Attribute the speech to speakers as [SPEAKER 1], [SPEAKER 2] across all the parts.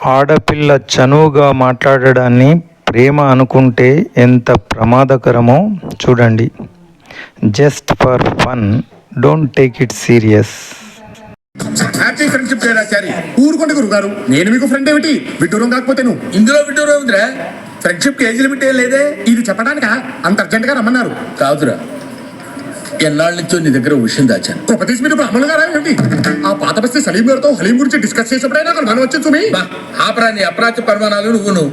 [SPEAKER 1] ఆడపిల్ల చనువుగా మాట్లాడడాన్ని ప్రేమ అనుకుంటే ఎంత ప్రమాదకరమో చూడండి. Just for fun, don't take it serious.
[SPEAKER 2] Happy friendship day Achari. ఊరుకోండి గురుగారు, నేను మీకు ఫ్రెండ్ ఏమిటి? విడ్డూరం కాకపోతే నువ్వు
[SPEAKER 3] ఇందులో విడ్డూరం ఉందిరా. ఫ్రెండ్షిప్ ఏజ్ లిమిట్ ఏం లేదే.
[SPEAKER 2] ఇది చెప్పడానికా అంత అర్జెంట్ గా రమ్మన్నారు?
[SPEAKER 3] కాదురా, ఎన్నాళ్ళ నుంచో నీ దగ్గర విషయం దాచాను.
[SPEAKER 2] ఉపదేశం మీరు బ్రాహ్మణులు గారా ఏమిటి? ఆ పాత బస్తీ సలీం గారితో హలీం గురించి డిస్కస్ చేసేప్పుడైనా అక్కడ మనం వచ్చి చూమి.
[SPEAKER 3] ఆపరా నీ అప్రాచ్య పరిమాణాలు. నువ్వు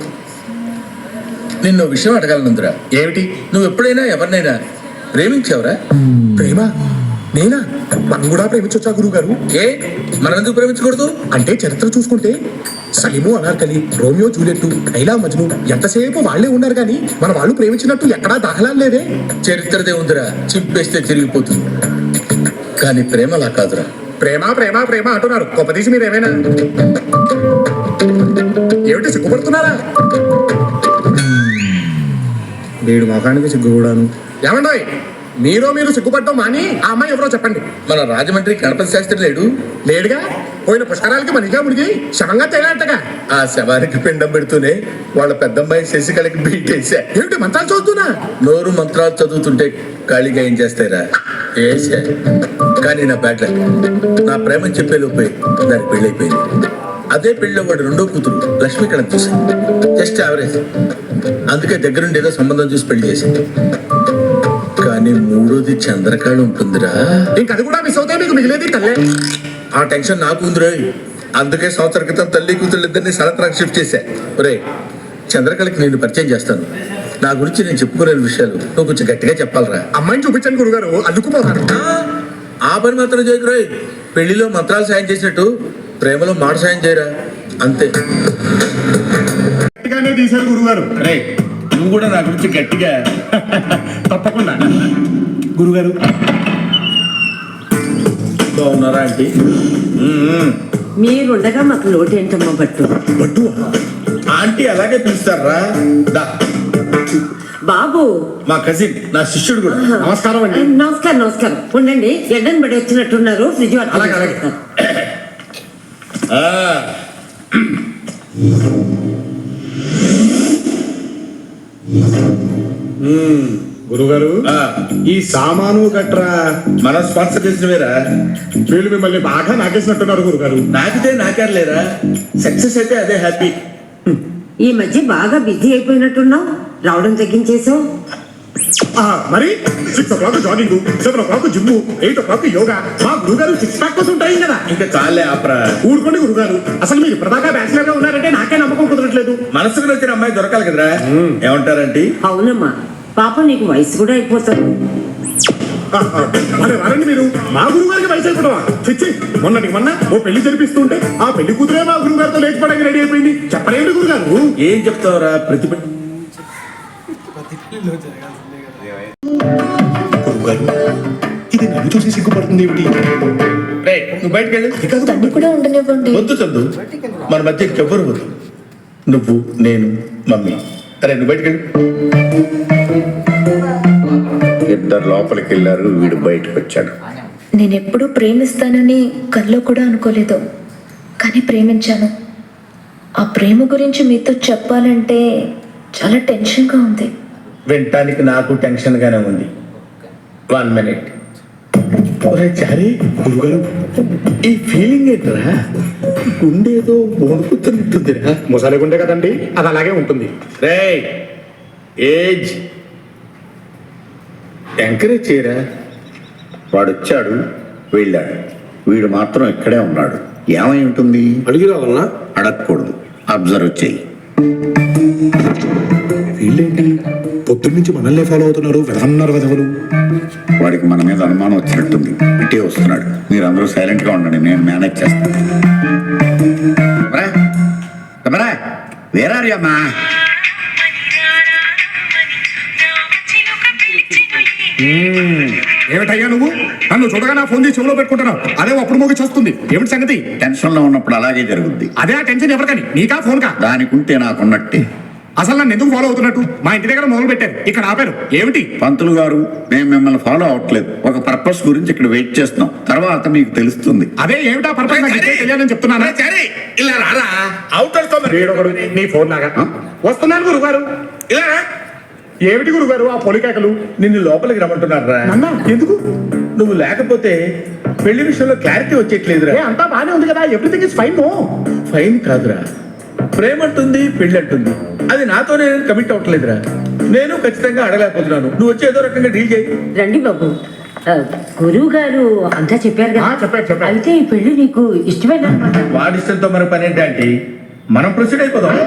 [SPEAKER 3] నిన్ను విషయం అడగలనుందిరా.
[SPEAKER 2] ఏమిటి?
[SPEAKER 3] నువ్వు ఎప్పుడైనా ఎవరినైనా ప్రేమించావురా?
[SPEAKER 2] ప్రేమ? నేనా? మనం కూడా ప్రేమించొచ్చా గురువు గారు?
[SPEAKER 3] ఏ, మనం ఎందుకు ప్రేమించకూడదు?
[SPEAKER 2] అంటే చరిత్ర చూసుకుంటే సలీము, అనార్కలి, రోమియో జూలియట్, లైలా మజ్ను ఎంతసేపు వాళ్లే ఉన్నారు కానీ మన వాళ్ళు ప్రేమించినట్టు ఎక్కడా దాఖలాలు లేవే.
[SPEAKER 3] చరిత్రదే ఉందిరా, చింపేస్తే తిరిగిపోతుంది. కానీ ప్రేమలా కాదురా.
[SPEAKER 2] ప్రేమ ప్రేమ ప్రేమ అంటున్నారు. గొప్పదీసి మీరేమైనా ఏమిటి సిగ్గుపడుతున్నారా? వీడు మొఖానికి సిగ్గు కూడాను. ఏమండి, మీరు సిగ్గుపడటం మాని ఆ అమ్మాయి ఎవరో చెప్పండి.
[SPEAKER 3] మన రాజమండ్రి గణపతి శాస్త్రి లేడు?
[SPEAKER 2] లేడుగా. పోయిన పుష్కరాలకి మనిషిగా మునిగి శవంగా తేలాంటగా.
[SPEAKER 3] ఆ శవానికి పిండం పెడుతూనే వాళ్ళ పెద్దమ్మాయి శశికళకి బీటేసా.
[SPEAKER 2] ఏమిటి మంత్రాలు చదువుతున్నా?
[SPEAKER 3] నోరు మంత్రాలు చదువుతుంటే ఖాళీగా ఏం చేస్తాయిరా? ఏసా. కానీ నా బ్యాడ్ లక్, నా ప్రేమని చెప్పే లోపే దానికి పెళ్ళైపోయింది. అదే పెళ్ళిలో వాడు రెండో కూతురు లక్ష్మీకళని చూశాను. Just average. అందుకే దగ్గరుండి ఏదో సంబంధం చూసి పెళ్లి చేసింది. కానీ మూడోది చంద్రకళ ఉంటుందిరా.
[SPEAKER 2] ఇంకది కూడా మిస్ అవుతాయి. మీకు మిగిలేది తల్లే.
[SPEAKER 3] ఆ టెన్షన్ నాకు ఉందిరా. అందుకే సంవత్సరం క్రితం తల్లి కూతురు ఇద్దరిని సరత్రాకి షిఫ్ట్ చేశా. ఒరే, చంద్రకళకి నేను పరిచయం చేస్తాను. నా గురించి నేను చెప్పుకోలేని విషయాలు నువ్వు కొంచెం గట్టిగా చెప్పాలరా.
[SPEAKER 2] అమ్మాయిని చూపించండి గురుగారు, అల్లుకుపోతాను.
[SPEAKER 3] ఆ పని మాత్రం చేయకురాయ్. పెళ్లిలో మంత్రాలు సాయం చేసినట్టు ప్రేమలో మాట సాయం చేయరా, అంతే.
[SPEAKER 2] గట్టిగానే తీశారు గురుగారు.
[SPEAKER 3] రే, నువ్వు కూడా నా గురించి గట్టిగా.
[SPEAKER 2] తప్పకుండా గురుగారు.
[SPEAKER 3] బాగున్నారా ఆంటీ?
[SPEAKER 4] మీరుండగా మాకు లోటేంటమ్మా బట్టు.
[SPEAKER 2] బట్టు
[SPEAKER 3] ఆంటీ అలాగే పిలుస్తారా? దా.
[SPEAKER 4] బాబు
[SPEAKER 3] మా కజిన్, నా శిష్యుడు కూడా.
[SPEAKER 2] నమస్కారం అండి.
[SPEAKER 4] నమస్కారం నమస్కారం. ఉండండి, ఎండని పడి వచ్చినట్టున్నారు. ఫ్రిడ్జ్
[SPEAKER 2] అలాగే, అలాగే. గురుగారు, ఈ సామాను గట్రా
[SPEAKER 3] మన స్పాన్సర్ చేసినవేరా.
[SPEAKER 2] వీళ్ళు మిమ్మల్ని బాగా నాకేసినట్టున్నారు గురుగారు.
[SPEAKER 3] నాకితే నాకేర్లేరా. సక్సెస్ అయితే అదే హ్యాపీ.
[SPEAKER 4] ఈ మధ్య బాగా బిజీ అయిపోయినట్టున్నావు. రావడం తగ్గించేసావు.
[SPEAKER 2] మరి 6 o'clock jogging, 7 o'clock gym, 8 o'clock yoga. మా గురుగారు 6 pack కోసం ఉంటాయి కదా.
[SPEAKER 3] ఇంకా చాలే ఆపరా.
[SPEAKER 2] ఊరుకోండి గురుగారు. అసలు మీరు ఇప్పటిదాకా బ్యాచిలర్ గా ఉన్నారంటే నాకే నమ్మకం కుదరట్లేదు.
[SPEAKER 3] మనసుకు వచ్చిన అమ్మాయి దొరకాలి కదరా. ఏమంటారంటే?
[SPEAKER 4] అవునమ్మా, పాప నీకు వయసు కూడా అయిపోతావు.
[SPEAKER 2] అరే వారండి మీరు. మా గురుగారికి వయసు అయిపోవా? చిచ్చి, మొన్న ఓ పెళ్లి జరిపిస్తుంటే ఆ పెళ్లి కూతురే మా గురుగారితో లేచిపోవడానికి రెడీ అయిపోయింది. చెప్పలేండి గురుగారు.
[SPEAKER 3] ఏం చెప్తావురా?
[SPEAKER 2] గురుగారు, ఇది నన్ను చూసి సిగ్గుపడుతుంది ఏమిటి?
[SPEAKER 3] నువ్వు బయటకు వెళ్ళి
[SPEAKER 5] తను కూడా ఉండనివ్వండి.
[SPEAKER 3] వద్దు చందు, మన మధ్య ఎవ్వరు వద్దు. నువ్వు, నేను, మమ్మీ. అరే నువ్వు బయటకు వెళ్ళి.
[SPEAKER 6] ఇద్దరు లోపలికి వెళ్ళారు, వీడు బయటకు వచ్చాడు.
[SPEAKER 5] నేనెప్పుడూ ప్రేమిస్తానని కల్లో కూడా అనుకోలేదు, కానీ ప్రేమించాను. ఆ ప్రేమ గురించి మీతో చెప్పాలంటే చాలా టెన్షన్గా ఉంది.
[SPEAKER 3] వినటానికి నాకు టెన్షన్ గానే ఉంది. 1 minute. చారి,
[SPEAKER 2] గురుగారు,
[SPEAKER 3] ఈ ఫీలింగ్ ఏంట్రా? గుండేదో వణుకుతున్నట్టుందిరా.
[SPEAKER 2] ముసలి గుండె కదండి, అది అలాగే ఉంటుంది.
[SPEAKER 3] రే, ఏజ్ ఎంకరేజ్ చేయరా.
[SPEAKER 6] వాడు వచ్చాడు, వెళ్ళాడు. వీడు మాత్రం ఇక్కడే ఉన్నాడు. ఏమై ఉంటుంది?
[SPEAKER 2] అడిగి రావాలన్నా?
[SPEAKER 6] అడగకూడదు, అబ్జర్వ్ చెయ్యి.
[SPEAKER 2] వీళ్ళేంటి పొద్దున్న నుంచి మనల్నే ఫాలో అవుతున్నారు? వెదవన్నారు వెదవలు.
[SPEAKER 6] వాడికి మన మీద అనుమానం వచ్చినట్టుంది. ఇటే వస్తున్నాడు. మీరు అందరూ సైలెంట్ గా ఉండండి, నేను మేనేజ్ చేస్తాను. వేరారియమ్మా.
[SPEAKER 2] ఏమిటయ్యా నువ్వు? నన్ను చూడగా నా ఫోన్ తీసి చెవులో పెట్టుకుంటున్నావు. అదే అప్పుడు మోగి చూస్తుంది. ఏమిటి సంగతి?
[SPEAKER 6] టెన్షన్ లో ఉన్నప్పుడు అలాగే జరుగుద్ది.
[SPEAKER 2] అదే ఆ టెన్షన్ ఎవరికని? నీకా ఫోన్ కా?
[SPEAKER 6] దానికుంటే నాకున్నట్టే.
[SPEAKER 2] అసలు నన్ను ఎందుకు ఫాలో అవుతున్నట్టు? మా ఇంటి దగ్గర మొదలు పెట్టారు, ఇక్కడ ఆపారు ఏమిటి?
[SPEAKER 6] పంతులు గారు మేము మిమ్మల్ని ఫాలో అవ్వట్లేదు, ఒక పర్పస్ గురించి ఇక్కడ వెయిట్ చేస్తున్నాం, తర్వాత మీకు తెలుస్తుంది.
[SPEAKER 2] అదే ఏమిటా పర్పస్ నాకు ఇప్పుడే తెలియాలని చెప్తున్నాను.
[SPEAKER 3] సరే ఇలా రారా, అవుటర్ తో మరి.
[SPEAKER 2] వీడొకడు నీ ఫోన్ లాగా. వస్తున్నాను గురుగారు.
[SPEAKER 3] ఇలా రా.
[SPEAKER 2] ఏమిటి గురుగారు ఆ పొలికేకలు?
[SPEAKER 3] నిన్ను లోపలికి రమ్మంటున్నారా?
[SPEAKER 2] నన్నా ఎందుకు?
[SPEAKER 3] నువ్వు లేకపోతే పెళ్లి విషయంలో క్లారిటీ వచ్చేట్లేదురా.
[SPEAKER 2] ఏ అంతా బానే ఉంది కదా, ఎవ్రీథింగ్ ఇస్ ఫైన్.
[SPEAKER 3] ఫైన్ కాదురా, ప్రేమ అంటుంది, పెళ్లి అంటుంది, అది నాతోనే కమిట్ అవ్వట్లేదురా. నేను ఖచ్చితంగా అడగలేకపోతున్నాను. నువ్వు వచ్చి ఏదో రకంగా డీల్ చేయి.
[SPEAKER 4] రండి బాబు. గురువు గారు అంతా చెప్పారు కదా.
[SPEAKER 2] చెప్పారు.
[SPEAKER 4] అయితే ఈ పెళ్లి నీకు ఇష్టమైన
[SPEAKER 3] వాడి ఇష్టంతో మన పని ఏంటంటే మనం ప్రొసీడ్ అయిపోదాం.